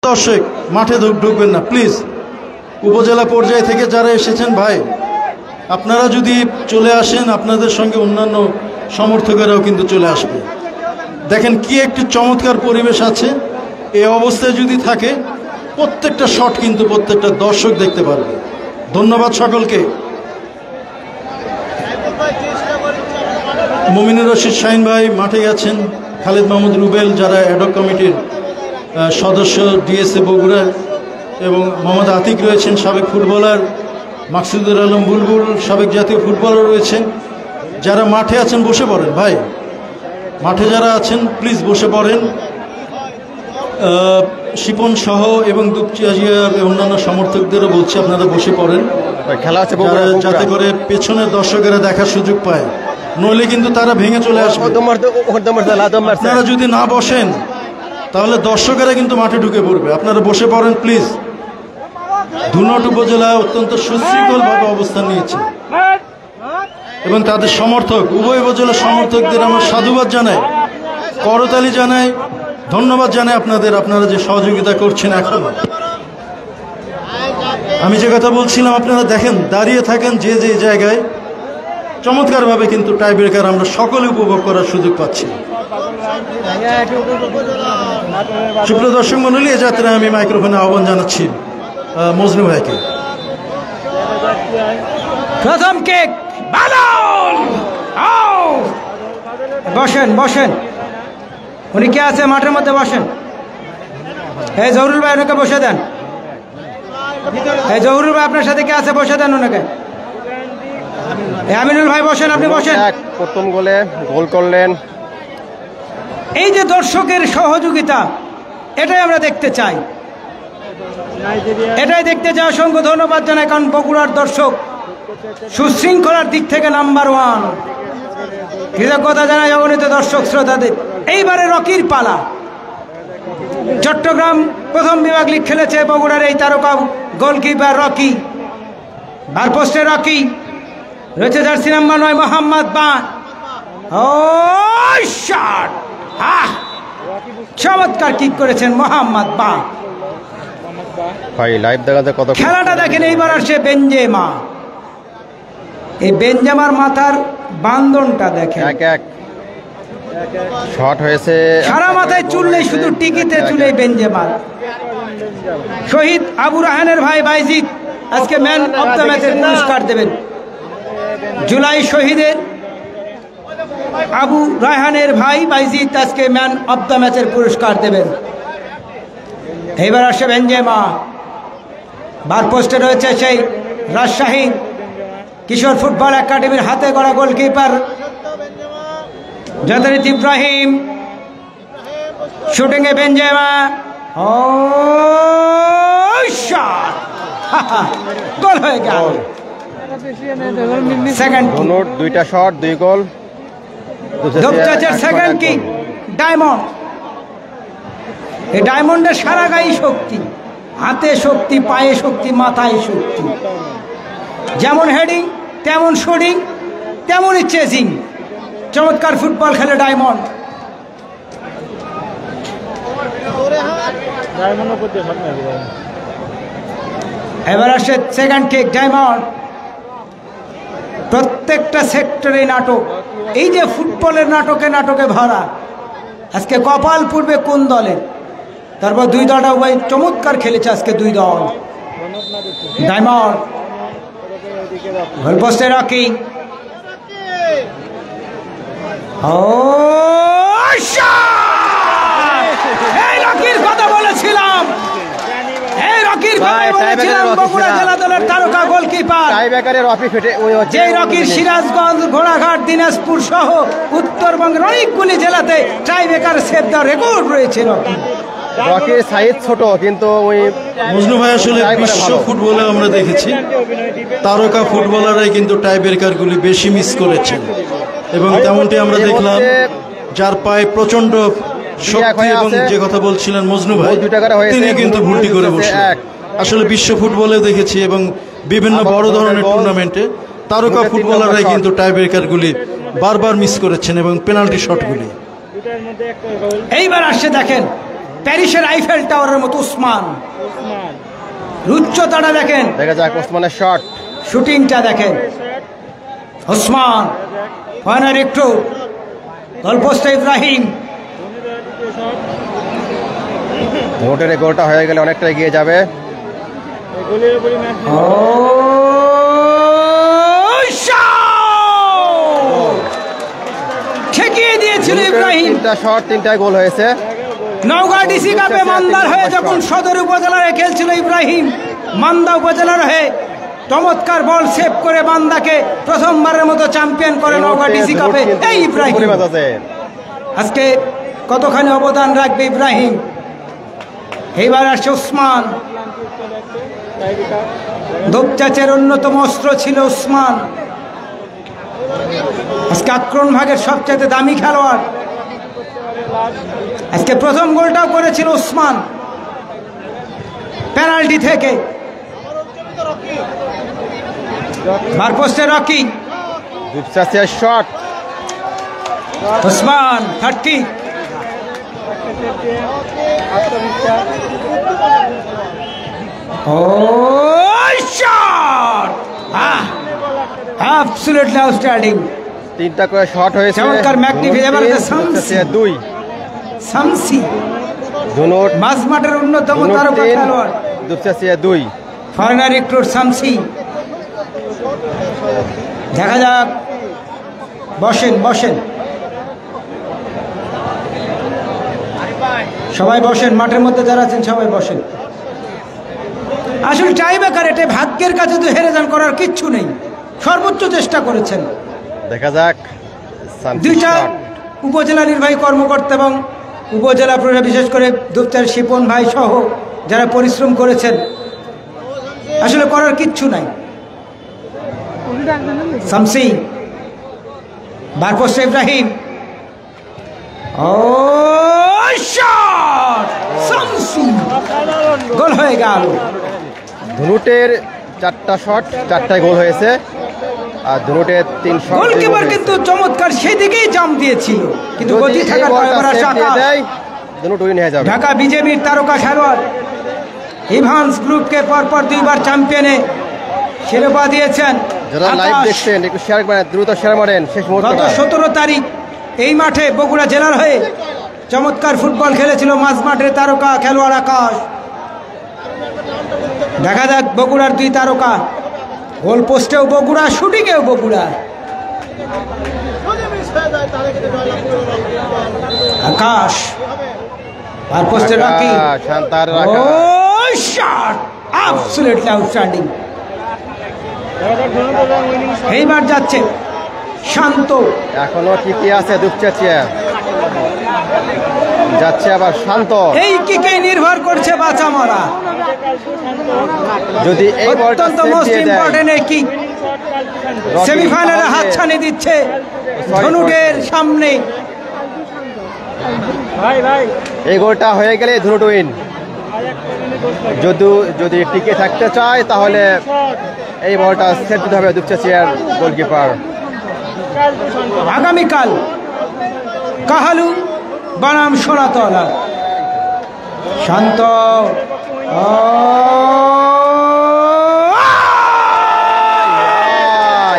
দর্শক মাঠে ঢুকবেন না প্লিজ। উপজেলা পর্যায় থেকে যারা এসেছেন ভাই, আপনারা যদি চলে আসেন আপনাদের সঙ্গে অন্যান্য সমর্থকেরাও কিন্তু চলে আসবে। দেখেন কি একটি চমৎকার পরিবেশ আছে। এই অবস্থায় যদি থাকে প্রত্যেকটা শট কিন্তু প্রত্যেকটা দর্শক দেখতে পারবে। ধন্যবাদ সকলকে। মুমিনুর রশিদ শাহিন ভাই মাঠে গেছেন, খালিদ মাহমুদ রুবেল যারা অ্যাডহক কমিটির সদস্য ডিএসএ বগুড়া, এবং মোহাম্মদ আতিক রয়েছেন সাবেক ফুটবলার, মাকসুদুর আলম বুলবুল সাবেক জাতীয় ফুটবলার রয়েছেন। যারা মাঠে আছেন বসে পড়েন ভাই, মাঠে যারা আছেন প্লিজ বসে পড়েন। শিপন সহ এবং দুপচিয়াজিয়ার অন্যান্য সমর্থকদেরও বলছি আপনারা বসে পড়েন, খেলা আছে যাতে করে পেছনের দর্শকেরা দেখার সুযোগ পায়, নইলে কিন্তু তারা ভেঙে চলে আসবে। আপনারা যদি না বসেন তাহলে দর্শকেরা কিন্তু মাঠে ঢুকে পড়বে। আপনারা বসে পড়েন প্লিজ। ধুনট উপজেলা অত্যন্ত সুশৃঙ্খলভাবে অবস্থান নিয়েছে এবং তাদের সমর্থক উভয় উপজেলার সমর্থকদের আমরা সাধুবাদ জানাই, করতালি জানাই, ধন্যবাদ জানাই আপনারা যে সহযোগিতা করছেন। এখন আমি যে কথা বলছিলাম, আপনারা দেখেন দাঁড়িয়ে থাকেন যে যে জায়গায়, চমৎকারভাবে কিন্তু টাই ব্রেকার আমরা সকলে উপভোগ করার সুযোগ পাচ্ছি। সুপ্রিয় দর্শক মণ্ডলী, এ যাত্রায় আমি মাইক্রোফোনে আহ্বান জানাচ্ছি মজনু ভাইকে। প্রথম কিক, বসেন বসেন, উনি কে আছে মাঠের মধ্যে বসেন। এই জহুরুল ভাই ওনাকে বসে দেন। এই জহুরুল ভাই আপনার সাথে কে আছে বসে দেন ওনাকে। আমিনুল ভাই বসেন, আপনি বসেন। প্রথম গোলে গোল করলেন। এই যে দর্শকের সহযোগিতা, এটাই আমরা দেখতে চাই, এটাই দেখতে চাই। অসংখ্য ধন্যবাদ জানাই, কারণ বগুড়ার দর্শক সুশৃঙ্খলার দিক থেকে নাম্বার 1। কৃতজ্ঞতা জানাই অগণিত দর্শক শ্রোতাদের। এইবারে রকির পালা। চট্টগ্রাম প্রথম বিভাগ লিগ খেলেছে বগুড়ার এই তারকা গোলকিপার রকি, বারপোস্টে রকি রয়েছে জার্সি নাম্বার 9 মোহাম্মদ বান। ও শট, চমৎকার কিক করেছেন মোহাম্মদ বান। ভাই লাইভ দেখাতে কত খেলাটা দেখেন। এইবার আসছে বেনজেমা। এই বেনজেমার মাথার বান্ধনটা দেখেন, শট হয়েছে সারা মাথায় চুল নেই, শুধু টিকিতে চুলে বেনজেমার। শহীদ আবু রাহানের ভাই বাইজিদ আজকে ম্যান অব দ্য ম্যাচের পুরস্কার দেবেন। জুলাই শহীদের আবু রায়হানের ভাই বাইজিদ আজকে ম্যান অব দ্য ম্যাচের পুরস্কার দেবেন। এইবার আসছে বেনজেমা। বারপোস্টে রয়েছে সেই রাজশাহী কিশোর ফুটবল একাডেমির হাতে গড়া গোলকিপার জাদারিত ইব্রাহিম। শুটিংয়ে বেনজেমা, ও শট, গোল হয়ে গেল। সেকেন্ড দুইটা shot, 2 goal. Second kick, Diamond. এই ডায়মন্ডের সারা গায়ে শক্তি, হাতে শক্তি, পায়ে শক্তি, মাথায় শক্তি। যেমন হেডিং তেমন শুটিং তেমনই চেজিং। চমৎকার ফুটবল খেলে ডায়মন্ড। এবার আসে সেকেন্ড কিক, ডায়মন্ড। প্রত্যেকটা সেক্টরে নাটক। এই যে ফুটবলের নাটকে ভরা। আজকে কপাল পূর্বে কোন দলের, তারপর দুই দলটা উভয় চমৎকার খেলেছে আজকে দুই দল। ডায়মন্ড, গোলপোস্টে রকি। এই রকির কথা বলেছিলাম, এই রকির কথা বলেছিলাম। বগুড়া জেলা দলের তারকা গোলকিপার যে রকির সিরাজগঞ্জ, ঘোড়াঘাট, দিনাজপুর সহ উত্তরবঙ্গের অনেকগুলি জেলাতে টাইব্রেকার সেভ দেওয়ার রেকর্ড রয়েছে রকির সাইজ ছোট, কিন্তু ওই মজনু ভাই আসলে বিশ্ব ফুটবলে আমরা দেখেছি তারকা ফুটবলাররাই কিন্তু টাইব্রেকারগুলি বেশি মিস করেছেন, এবং তেমনটি আমরা দেখলাম যার পায়ে প্রচন্ড শক্তি, এবং যে কথা বলছিলেন মজনু ভাই তিনি কিন্তু ভুলটি করে বসে। আসলে বিশ্ব ফুটবলে দেখেছি এবং বিভিন্ন বড় ধরনের টুর্নামেন্টে তারকা ফুটবলাররাই কিন্তু টাইব্রেকারগুলি বারবার মিস করেছেন এবং পেনাল্টি শটগুলি। এইবার আসছে দেখেন প্যারিসের আইফেল টাওয়ারের মতো উসমান। উচ্চতাটা দেখেন, দেখা যাক ওসমানের শট, শুটিংটা দেখেন। ওসমান ফাইনাল একটু গোলপোস্টে ইব্রাহিম। ধনুটের গোলটা হয়ে গেলে অনেকটা এগিয়ে যাবে। ঠেকিয়ে দিয়েছিল ইব্রাহিম। 3টা শট 3টায় গোল হয়েছে। নওগাঁ ডিসি কাপে মান্দার হয়ে যখন সদর উপজেলায় খেলছিল ইব্রাহিম, মান্দা উপজেলার হয়ে চমৎকার বল সেভ করে মান্দাকে প্রথমবারের মতো চ্যাম্পিয়ন করে নওগাঁ ডিসি কাপে এই ইব্রাহিম। আজকে কতখানি অবদান রাখবে ইব্রাহিম। এইবার আসছে ওসমান। দুপচাচের অন্যতম অস্ত্র ছিল ওসমান। আজকে আক্রমণ ভাগের সবচেয়ে দামি খেলোয়াড়। আজকে প্রথম গোলটাও করেছিল ওসমান পেনাল্টি থেকে। বারপোস্টে রকি, দুপচাচিয়ার শট, ওসমান 30। Absolutely outstanding. 3টা করে শট হয়েছে। চমৎকার ম্যাগনিফিসেন্ট 2 শামসি ধনুট মাঝ মাঠের অন্যতম তারকা খেলোয়াড়। Dupchanchia 2 foreigner recruit Shamsi. দেখা যাক, বসেন বসেন সবাই বসেন, মাঠের মধ্যে যারা আছেন সবাই বসেন। আসলে টাইব্রেকার, এটা ভাগ্যের কাছে তো হেরে যান, করার কিচ্ছু নেই। সর্বোচ্চ চেষ্টা করেছেন। দেখা যাক, দুইটা উপজেলা নির্বাহী কর্মকর্তা এবং উপজেলা প্রশাসন, বিশেষ করে দুপচার শিপন ভাই সহ যারা পরিশ্রম করেছেন, আসলে করার কিচ্ছু নাই। শামসি, বারপোস্টে ইব্রাহিম। ও শট! শামসি গোল হয়ে গেল। ধনুটের 4টা শট 4টায় গোল হয়েছে, আর ধনুটের 3 শট। গোলকিপার কিন্তু চমৎকার সেদিকেই জাম দিয়েছিল, কিন্তু গতি থাকার পরে ধনুট উইন হয়ে যাবে। ঢাকা বিজেপির তারকা খেলোয়াড় ইভান্স গ্রুপকে পরপর 2বার চ্যাম্পিয়নে শিরোপা দিয়েছেন। যারা লাইভ দেখছেন একটু শেয়ার করেন, দ্রুত শেয়ার মারেন। শেষ মুহূর্তে গত 17 তারিখ এই মাঠে বগুড়া জেলার হয়ে চমৎকার ফুটবল খেলেছিল মাঝ মাঠের তারকা খেলোয়াড় আকাশ। দেখা যাক বগুড়ার 2 তারকা, গোল পোস্টেও বগুড়া, শুটিংয়েও বগুড়া। আকাশ, আর পোস্টে রকি, শান্তার ও শট! Absolutely outstanding. এইবার যাচ্ছে শান্ত, এখনো ঠিকই আছে দুপচাচিয়া, যাচ্ছে আবার শান্ত। এই কিকে নির্ভর করছে বাঁচা মারা। যদি এই বলটা অত্যন্ত মোস্ট ইম্পর্টেন্ট এই কিক সেমিফাইনালে হাতছানি দিচ্ছে ধনুটের সামনে। এই গোলটা হয়ে গেলে ধনুট উইন। যদি টিকে থাকতে চায় তাহলে এই বলটা সেট দিতে হবে দুপচাচিয়ার গোলকিপার। আগামীকাল কাহালু বনাম সোনাতলা। শান্ত,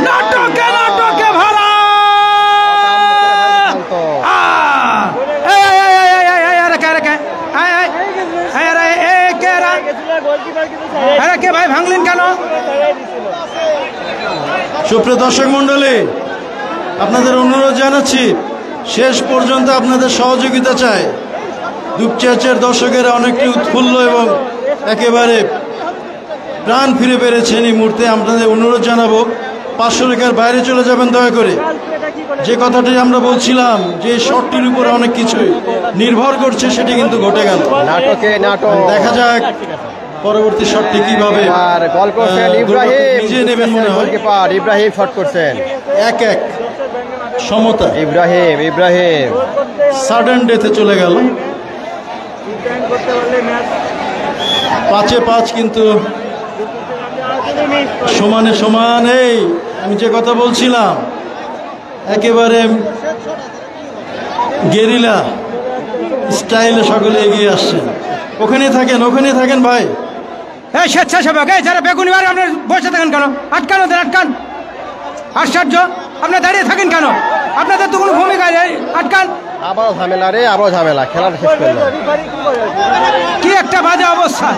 নাটকে নাটকে ভরা। কে ভাই ভাঙলেন কেন? সুপ্রিয় দর্শক মন্ডলী, আপনাদের অনুরোধ জানাচ্ছি, শেষ পর্যন্ত আপনাদের সহযোগিতা চাই। দুপচাচিয়ার দর্শকেরা অনেকটি উৎফুল্ল এবং একেবারে প্রাণ ফিরে পেরেছেন এই মুহূর্তে। আপনাদের অনুরোধ জানাবো, 500 রেখার বাইরে চলে যাবেন দয়া করে। যে কথাটি আমরা বলছিলাম যে শটটির উপরে অনেক কিছু নির্ভর করছে, সেটি কিন্তু ঘটে গেল। নাটকে নাটক। দেখা যাক পরবর্তী শটটি কিভাবে। আর গোল করছেন ইব্রাহিম, নিজে নেবেন মনে হয়। গোলকিপার ইব্রাহিম শট করছেন। 1-1 সমতা। ইব্রাহিম সাডেন ডেথে চলে গেল। 5-5 কিন্তু সমানে সমান। এই আমি যে কথা বলছিলাম, একেবারে গেরিলা স্টাইলে সকলে এগিয়ে আসছেন। ওখানে থাকেন ভাই। এই স্বেচ্ছাসেবক, এই যারা বেগুনি মারে আপনার বসে থাকেন কেন? আটকান ওদের, আটকান। আশ্চর্য, আপনার দাঁড়িয়ে থাকেন কেন? আপনাদের তো কোনো ভূমিকা নেই, আটকান। আবারও ঝামেলা রে, আবারও ঝামেলা, খেলাটা শেষ করলো। কি একটা বাজে অবস্থা।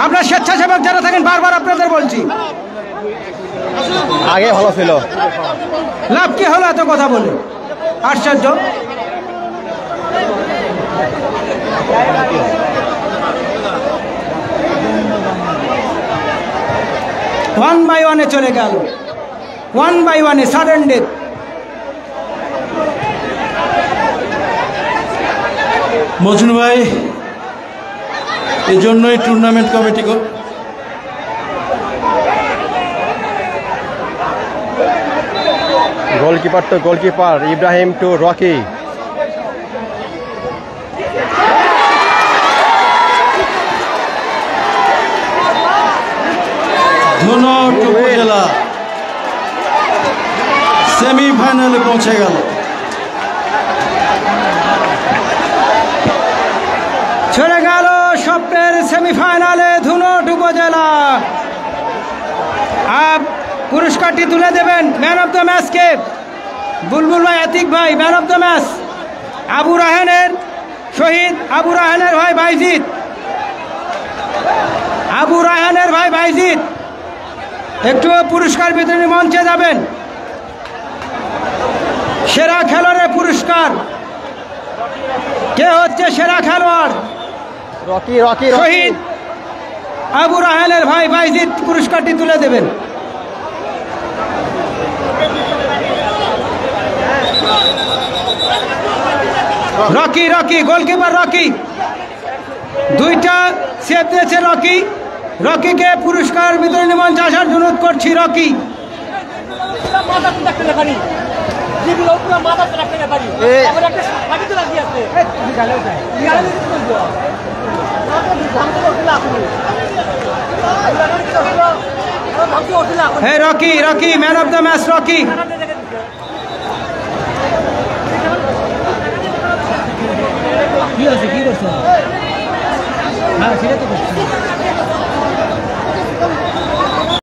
আপনার স্বেচ্ছাসেবক যারা থাকেন, বারবার আপনাদের বলছি, আগে ভালো ছিল। লাভ কি হলো এত কথা বলে? আশ্চর্য। ওয়ান বাই ওয়ানে চলে গেল, ওয়ান বাই ওয়ানে সাডেন ডেথ। মজনু ভাই, এই জন্যই টুর্নামেন্ট কমিটি গোলকিপার তো goalkeeper, Ibrahim to Rocky. Dhunat upazila সেমিফাইনালে পৌঁছে গেল। চলে গেল স্বপ্নের সেমিফাইনালে ধুনট উপজেলা। পুরস্কারটি তুলে দেবেন ম্যান অফ দ্য ম্যাচকে। বুলবুল ভাই, আতিক ভাই, man of the match Abu রাহানের, শহীদ আবু রাহানের ভাই বাইজিৎ, আবু রাহানের ভাই বাইজিৎ একটু পুরস্কার বিতরণী মঞ্চে যাবেন। সেরা খেলোয়াড়ের পুরস্কার, কে হচ্ছে সেরা খেলোয়াড়? রকি রকি শহীদ আবু রাহানের ভাই বাইজিৎ পুরস্কারটি তুলে দেবেন। রকি, রকি গোলকিপার রকি, দুইটা সেভ দিয়েছে রকি। রকিকে পুরস্কার বিতরণী মঞ্চে আসার অনুরোধ করছি। Rocky Rocky, Rocky man of the match Rocky.